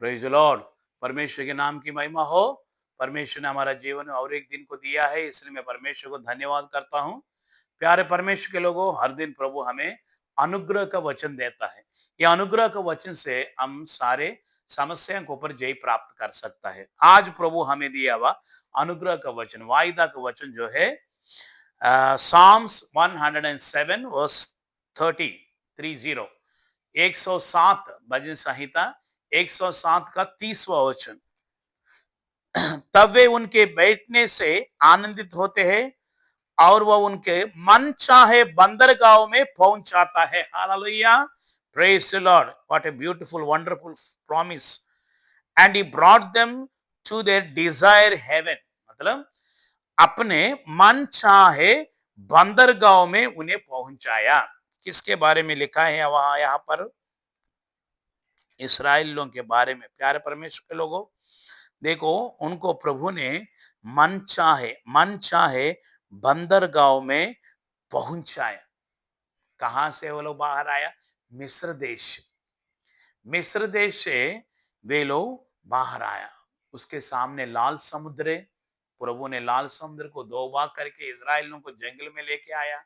Praise the Lord. परमेश्वर के नाम की महिमा हो। परमेश्वर ने हमारा जीवन में और एक दिन को दिया है, इसलिए मैं परमेश्वर को धन्यवाद करता हूँ। प्यारे परमेश्वर के लोगों, हर दिन प्रभु हमें अनुग्रह का वचन देता है। ये अनुग्रह का वचन से हम सारे समस्या के ऊपर जय प्राप्त कर सकता है। आज प्रभु हमें दिया हुआ अनुग्रह का वचन, वायदा का वचन जो है साम्स 107 वर्स 30 107 भजन संहिता 107 का 30वां वचन। तब वे उनके बैठने से आनंदित होते हैं और वह उनके मन चाहे बंदरगाह में पहुंचाता है। Hallelujah, praise the Lord, what a beautiful wonderful promise. And he brought them to their desire haven, मतलब अपने मन चाहे बंदरगाह में उन्हें पहुंचाया। किसके बारे में लिखा है वहां, यहाँ पर इसराइलियों के बारे में। प्यारे परमेश्वर के लोगों, देखो, उनको प्रभु ने मन चाहे बंदरगाह में पहुंचाया। कहां से वो लोग बाहर आया? मिस्र देश से। मिस्र देश से वे लोग बाहर आया। उसके सामने लाल समुद्र है। प्रभु ने लाल समुद्र को दो भाग करके इजराइलियों को जंगल में लेके आया,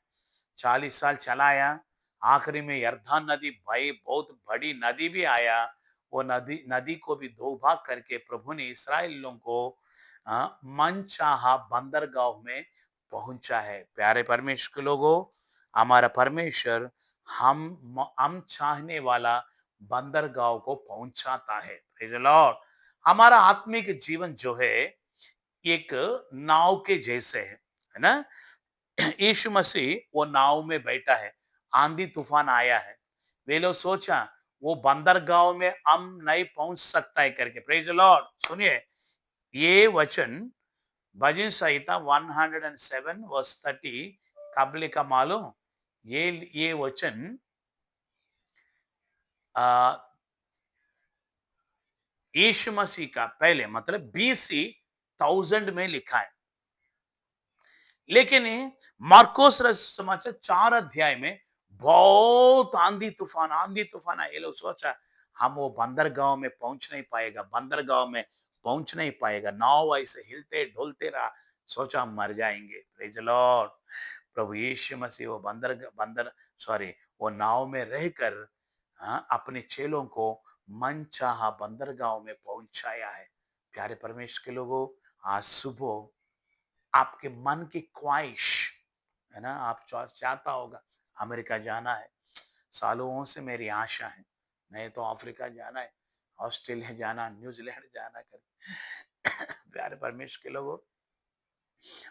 40 साल चलाया। आखिरी में यर्दन नदी, भाई बहुत बड़ी नदी भी आया, वो नदी नदी को भी दो भाग करके प्रभु ने इस्राएलियों को मनचाहा बंदरगाह में पहुंचा है। प्यारे परमेश्वर के लोगों, हमारा परमेश्वर हम चाहने वाला बंदरगाह को पहुंचाता है। Praise the Lord. हमारा आत्मिक जीवन जो है एक नाव के जैसे है ना। यीशु मसीह वो नाव में बैठा है, आंधी तूफान आया है, वे लोग सोचा वो बंदरगाह में हम नहीं पहुंच सकता है करके। Praise the Lord. सुनिए, ये वचन भजन संहिता 107 वर्स 30 कब लिखा मालूम? ये वचन यीशु मसीह का पहले, मतलब BC 1000 में लिखा है। लेकिन मार्कोस समाचार 4 अध्याय में बहुत आंधी तूफान आए। ये लोग सोचा हम वो बंदरगाह में पहुंच नहीं पाएगा, बंदरगाह में पहुंच नहीं पाएगा। नाव ऐसे हिलते ढुलते रहा, सोचा हम मर जाएंगे। Praise the lord. प्रभु यीशु मसीह वो बंदर सॉरी वो नाव में रहकर अपने चेलों को मनचाहा बंदरगाह में पहुंचाया है। प्यारे परमेश्वर के लोगों, आज सुबह आपके मन की ख्वाहिश है ना, आप चाहता होगा अमेरिका जाना है, सालों से मेरी आशा है, नहीं तो अफ्रीका जाना है, ऑस्ट्रेलिया जाना, न्यूजीलैंड जाना कर। प्यारे परमेश्वर के लोगों,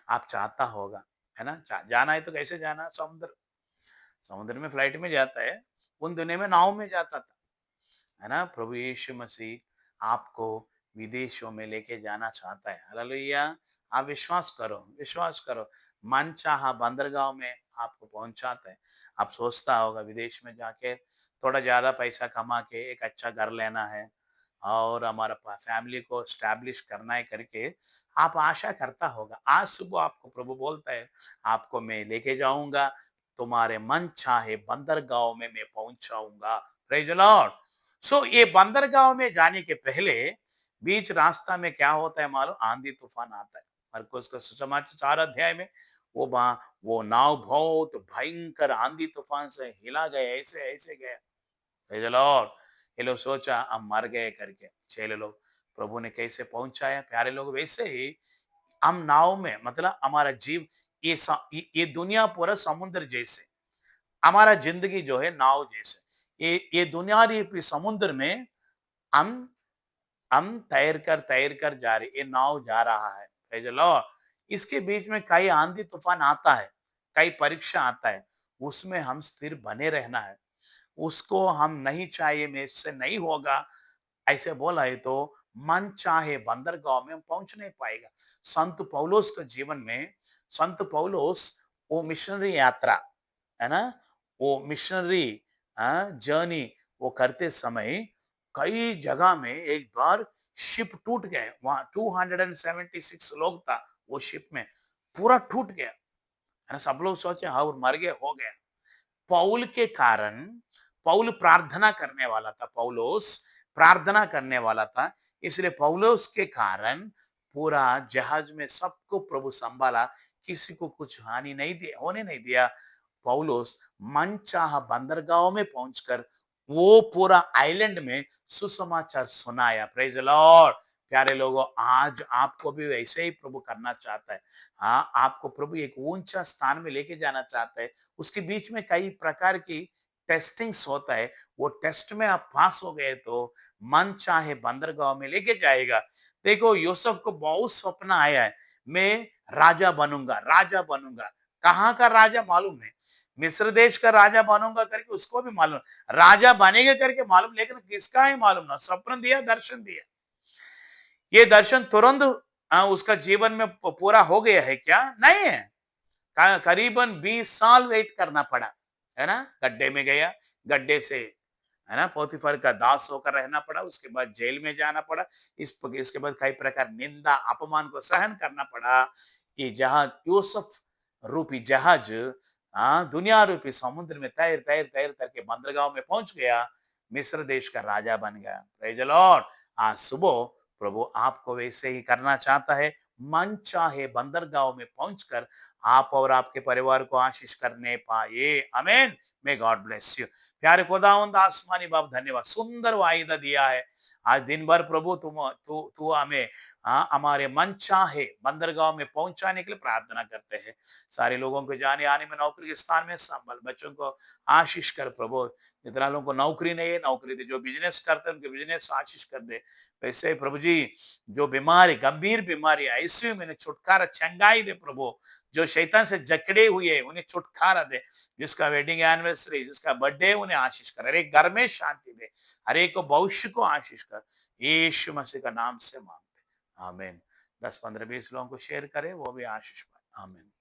आप चाहता होगा है ना, जाना है तो कैसे जाना? समुद्र में फ्लाइट में जाता है, उन दुनिया में नाव में जाता था, है ना। प्रभु यीशु मसीह आपको विदेशों में लेके जाना चाहता है। हालेलुया। आप विश्वास करो, मनचाहा बंदरगाह में आपको पहुंचाता है। आप सोचता होगा विदेश में जाके थोड़ा ज्यादा पैसा कमा के एक अच्छा घर लेना है और हमारा फैमिली को स्टैब्लिश करना है करके आप आशा करता होगा। आज सुबह आपको प्रभु बोलता है, आपको मैं लेके जाऊंगा, तुम्हारे मन चाहे बंदरगाह में मैं पहुंचाऊंगा। Praise the lord. सो ये बंदरगाह में जाने के पहले बीच रास्ता में क्या होता है मालूम? आंधी तूफान आता है। मरकुस का सुसमाचार 4 अध्याय में वो नाव बहुत भयंकर आंधी तूफान से हिला गया, ऐसे ऐसे गया। Praise the Lord. ये लोग सोचा हम मर गए करके, चेले लोग प्रभु ने कैसे पहुंचाया। प्यारे लोग, वैसे ही हम नाव में, मतलब हमारा जीव, ये दुनिया पूरा समुद्र जैसे, हमारा जिंदगी जो है नाव जैसे। ये दुनिया रूपी समुद्र में हम हम तैर कर जा रहे, ये नाव जा रहा है। Praise the Lord. इसके बीच में कई आंधी तूफान आता है, कई परीक्षा आता है, उसमें हम स्थिर बने रहना है। उसको हम नहीं चाहिए, मेरे से नहीं होगा ऐसे बोला है तो मन चाहे बंदरगाह में हम पहुंच नहीं पाएगा। संत पौलुस के जीवन में, संत पौलुस वो मिशनरी यात्रा है ना, वो मिशनरी जर्नी वो करते समय कई जगह में एक बार शिप टूट गए। वहां 276 लोग था वो शिप में, पूरा टूट गया है ना। सब लोग सोचे हाँ वो मर गए, हो गया। पौल के कारण, पौल प्रार्थना करने वाला था, पौलुस प्रार्थना करने वाला था। इसलिए पौलुस के कारण पूरा जहाज में सबको प्रभु संभाला, किसी को कुछ हानि नहीं दिया, होने नहीं दिया। पौलुस मनचाहा बंदरगाह में पहुंचकर वो पूरा आइलैंड में सुसमाचार सुनाया। Praise the Lord. प्यारे लोगों, आज आपको भी वैसे ही प्रभु करना चाहता है। हाँ, आपको प्रभु एक ऊंचा स्थान में लेके जाना चाहता है। उसके बीच में कई प्रकार की टेस्टिंग्स होता है। वो टेस्ट में आप पास हो गए तो मन चाहे बंदरगाह में लेके जाएगा। देखो, यूसुफ को बहुत स्वप्न आया है, मैं राजा बनूंगा, राजा बनूंगा। कहाँ का राजा मालूम है? मिस्र देश का राजा बनूंगा करके उसको भी मालूम, राजा बनेगा करके मालूम, लेकिन किसका है मालूम ना। स्वप्न दिया, दर्शन दिया, ये दर्शन तुरंत उसका जीवन में पूरा हो गया है क्या? नहीं है। करीबन 20 साल वेट करना पड़ा, है ना। गड्ढे में गया, गड्ढे से, है ना, पोतीफर का दास होकर रहना पड़ा। उसके बाद जेल में जाना पड़ा। इसके बाद कई प्रकार निंदा अपमान को सहन करना पड़ा। ये जहाज, यूसुफ रूपी जहाज, दुनिया रूपी समुद्र में तैर तैर तैर करके बंदरगाह में पहुंच गया। मिस्र देश का राजा बन गया। Praise the Lord. आज सुबह प्रभु आपको वैसे ही करना चाहता है। मन चाहे बंदरगाह में पहुंचकर आप और आपके परिवार को आशीष करने पाए। आमीन। May God bless you. प्यारे खुदावंद आसमानी बाप, धन्यवाद, सुंदर वायदा दिया है। आज दिन भर प्रभु तुम तू तू हमें हमारे मन चाहे बंदरगाह में पहुंचाने के लिए प्रार्थना करते हैं। सारे लोगों को जाने आने में, नौकरी के स्थान में संभल, बच्चों को आशीष कर प्रभु। जितना लोगों को नौकरी नहीं है, नौकरी दे। जो बिजनेस करते हैं उनके बिजनेस आशीष कर दे। वैसे ही प्रभु जी, जो बीमारी, गंभीर बीमारी, आईसीयू में छुटकारा, चंगाई दे प्रभु। जो शैतान से जकड़े हुए उन्हें छुटकारा दे। जिसका वेडिंग एनिवर्सरी, जिसका बर्थडे, उन्हें आशीष कर। हर एक घर में शांति दे, हर एक को भविष्य को आशीष कर। यीशु मसीह का नाम से मांगते, आमीन। 10 15 20 लोगों को शेयर करें, वो भी आशीष पाए। आमीन।